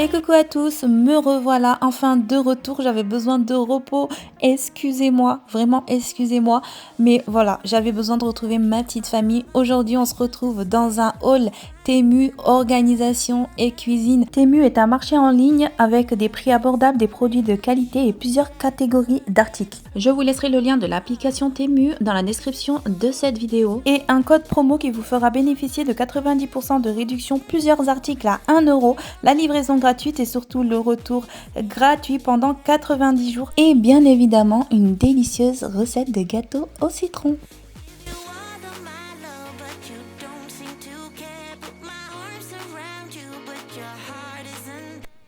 Et coucou à tous, me revoilà enfin de retour. J'avais besoin de repos, excusez-moi, vraiment excusez-moi. Mais voilà, j'avais besoin de retrouver ma petite famille. Aujourd'hui, on se retrouve dans un hall Temu, organisation et cuisine. Temu est un marché en ligne avec des prix abordables, des produits de qualité et plusieurs catégories d'articles. Je vous laisserai le lien de l'application Temu dans la description de cette vidéo et un code promo qui vous fera bénéficier de 90% de réduction, plusieurs articles à 1 euro, la livraison gratuite et surtout le retour gratuit pendant 90 jours et bien évidemment une délicieuse recette de gâteau au citron.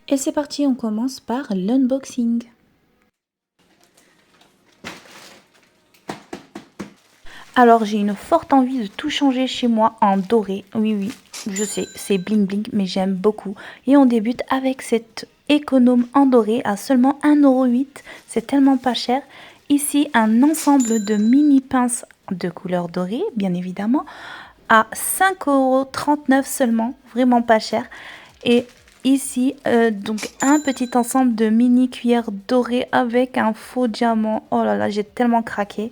Et c'est parti, on commence par l'unboxing. Alors j'ai une forte envie de tout changer chez moi en doré. Oui, je sais, c'est bling bling, mais j'aime beaucoup. Et on débute avec cette économe en doré à seulement 1,08 €. C'est tellement pas cher. Ici, un ensemble de mini pinces de couleur dorée, bien évidemment, à 5,39 € seulement, vraiment pas cher. Et ici, donc un petit ensemble de mini cuillères dorées avec un faux diamant. Oh là là, j'ai tellement craqué.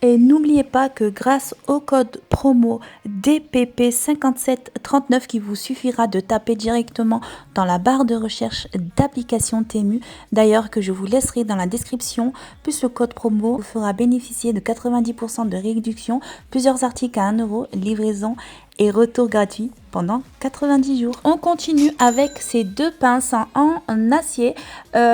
Et n'oubliez pas que grâce au code promo DPP5739 qui vous suffira de taper directement dans la barre de recherche d'application Temu, d'ailleurs que je vous laisserai dans la description, plus le code promo vous fera bénéficier de 90% de réduction, plusieurs articles à 1 euro, livraison et retour gratuit pendant 90 jours. On continue avec ces deux pinces en acier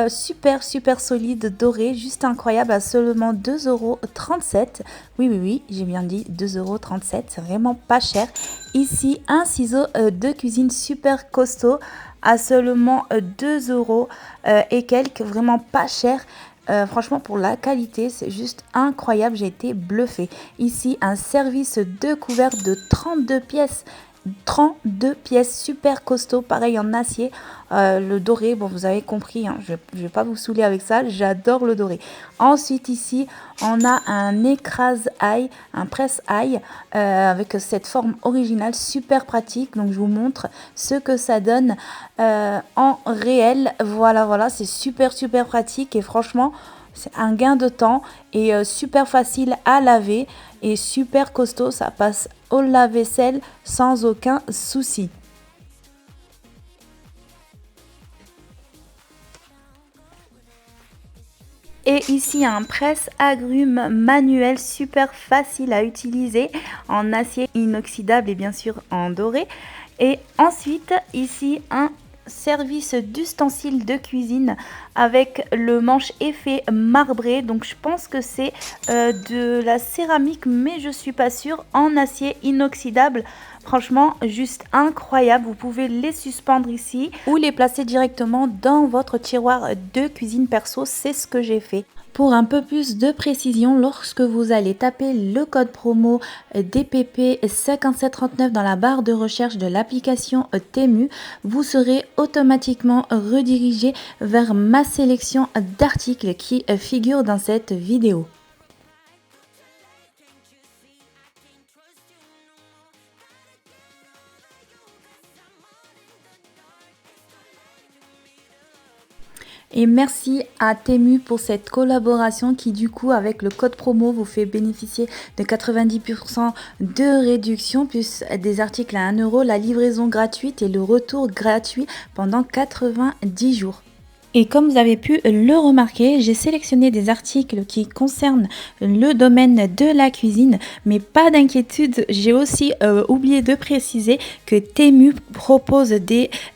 super solide doré, juste incroyable, à seulement 2,37 €. Oui, j'ai bien dit 2,37 €, c'est vraiment pas cher. Ici, un ciseau de cuisine super costaud à seulement 2 € et quelques, vraiment pas cher. Franchement, pour la qualité, c'est juste incroyable, j'ai été bluffée. Ici, un service de couvert de 32 pièces. 32 pièces super costaud, pareil en acier. Le doré, bon, vous avez compris, hein, je vais pas vous saouler avec ça, j'adore le doré. Ensuite ici, on a un écrase-ail, un presse-ail avec cette forme originale, super pratique. Donc je vous montre ce que ça donne en réel. Voilà, c'est super pratique et franchement, c'est un gain de temps et super facile à laver et super costaud, ça passe au lave-vaisselle sans aucun souci. Et ici un presse-agrumes manuel super facile à utiliser en acier inoxydable et bien sûr en doré. Et ensuite ici un service d'ustensiles de cuisine avec le manche effet marbré, donc je pense que c'est de la céramique mais je suis pas sûre, en acier inoxydable. Franchement juste incroyable, vous pouvez les suspendre ici ou les placer directement dans votre tiroir de cuisine perso, c'est ce que j'ai fait. Pour un peu plus de précision, lorsque vous allez taper le code promo DPP5739 dans la barre de recherche de l'application Temu, vous serez automatiquement redirigé vers ma sélection d'articles qui figurent dans cette vidéo. Et merci à Temu pour cette collaboration qui du coup avec le code promo vous fait bénéficier de 90% de réduction plus des articles à 1 euro, la livraison gratuite et le retour gratuit pendant 90 jours. Et comme vous avez pu le remarquer, j'ai sélectionné des articles qui concernent le domaine de la cuisine, mais pas d'inquiétude, j'ai aussi oublié de préciser que Temu propose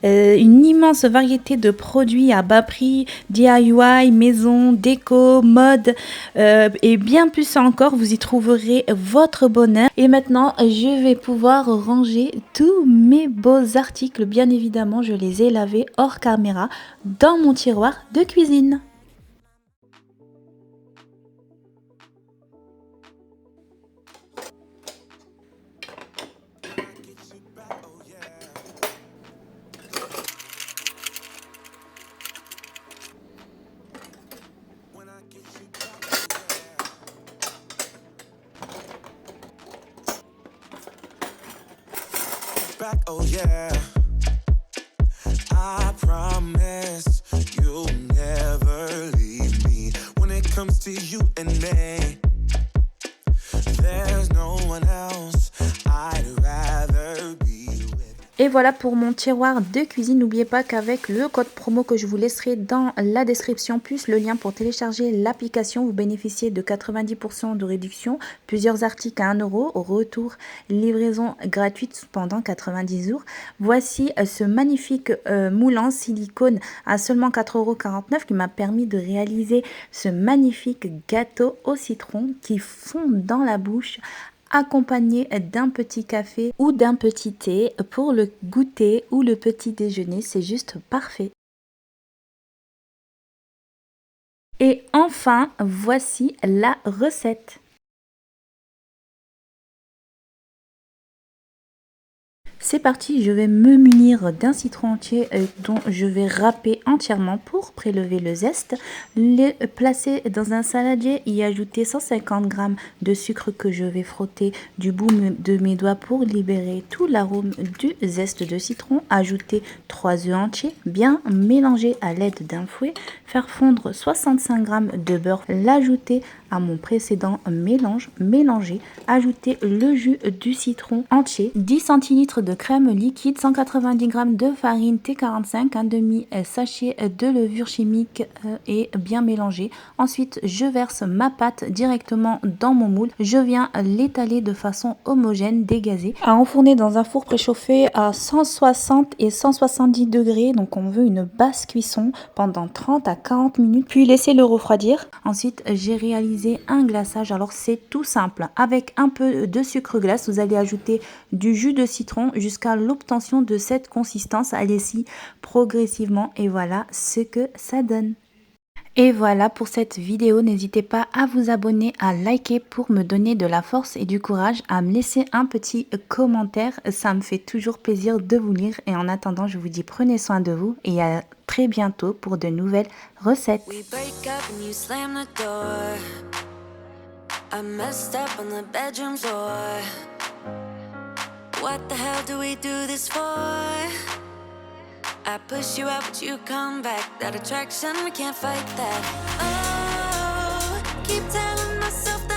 une immense variété de produits à bas prix, DIY, maison, déco, mode et bien plus encore, vous y trouverez votre bonheur. Et maintenant, je vais pouvoir ranger tous mes beaux articles, bien évidemment, je les ai lavés hors caméra dans mon tiroir de cuisine. Back, oh yeah. I promise you'll never leave me. When it comes to you and me, there's no one else I'd rather be with. Et voilà pour mon tiroir de cuisine. N'oubliez pas qu'avec le code promo que je vous laisserai dans la description, plus le lien pour télécharger l'application, vous bénéficiez de 90% de réduction, plusieurs articles à 1 €, au retour, livraison gratuite pendant 90 jours. Voici ce magnifique moule en silicone à seulement 4,49 € qui m'a permis de réaliser ce magnifique gâteau au citron qui fond dans la bouche, accompagné d'un petit café ou d'un petit thé pour le goûter ou le petit déjeuner, c'est juste parfait. Et enfin, voici la recette. C'est parti, je vais me munir d'un citron entier dont je vais râper entièrement pour prélever le zeste, le placer dans un saladier, y ajouter 150 g de sucre que je vais frotter du bout de mes doigts pour libérer tout l'arôme du zeste de citron, ajouter 3 œufs entiers, bien mélanger à l'aide d'un fouet, faire fondre 65 g de beurre, l'ajouter à mon précédent mélange, mélanger, ajouter le jus du citron entier, 10 centilitres de crème liquide, 190 g de farine T45, un demi sachet de levure chimique et bien mélanger. Ensuite, je verse ma pâte directement dans mon moule. Je viens l'étaler de façon homogène, dégazée, à enfourner dans un four préchauffé à 160 et 170 degrés. Donc on veut une basse cuisson pendant 30 à 40 minutes, puis laisser le refroidir. Ensuite, j'ai réalisé un glaçage. Alors c'est tout simple. Avec un peu de sucre glace, vous allez ajouter du jus de citron jusqu'à l'obtention de cette consistance. Allez-y progressivement et voilà ce que ça donne. Et voilà pour cette vidéo, n'hésitez pas à vous abonner, à liker pour me donner de la force et du courage, à me laisser un petit commentaire, ça me fait toujours plaisir de vous lire et en attendant je vous dis prenez soin de vous et à très bientôt pour de nouvelles recettes. I push you out, but you come back. That attraction, we can't fight that. Oh, keep telling myself that